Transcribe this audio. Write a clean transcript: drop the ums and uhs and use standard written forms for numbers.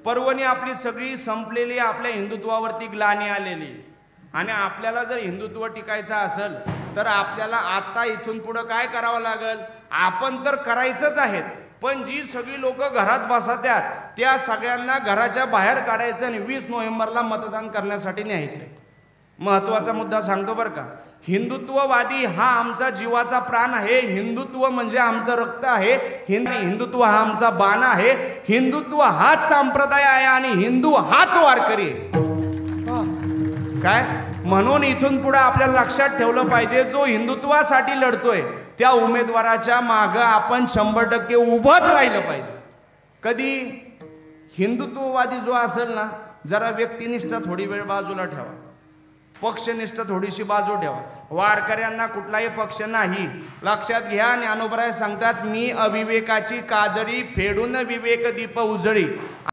पर्वणी आपली सगळी संपलेली, आपल्या हिंदुत्वावरती ग्लानी आलेली। आणि आपल्याला जर हिंदुत्व टिकायचं असेल तर आपल्याला आता इथून पुढे काय करावं लागेल? आपण तर करायचंच आहे, पण जी सगळी लोक घरात बसतात त्या सगळ्यांना घराच्या बाहेर काढायचं आणि 20 नोव्हेंबरला मतदान करण्यासाठी न्यायचं। महत्त्वाचा मुद्दा सांगतो बरं का, हिंदुत्ववादी हा आमचा जीवाचा प्राण आहे, हिंदुत्व म्हणजे आमचं रक्त आहे, हिंदुत्व हा आमचा बाण आहे, हिंदुत्व हाच संप्रदाय आहे आणि हिंदू हाच वारकरी आहे। काय म्हणून इथून पुढे आपल्याला लक्षात ठेवलं पाहिजे, जो हिंदुत्वासाठी लढतोय त्या उमेदवाराच्या मागे आपण 100% उभंच राहिलं पाहिजे। कधी हिंदुत्ववादी जो असेल ना, जरा व्यक्तिनिष्ठ थोडी वेळ बाजूला ठेवा, पक्षनिष्ठ थोडीशी बाजू ठेवा। वारकऱ्यांना कुठलाही पक्ष नाही, लक्षात घ्या। ज्ञानोबराय सांगतात, मी अविवेकाची काजळी फेडून विवेक दीप उजळी।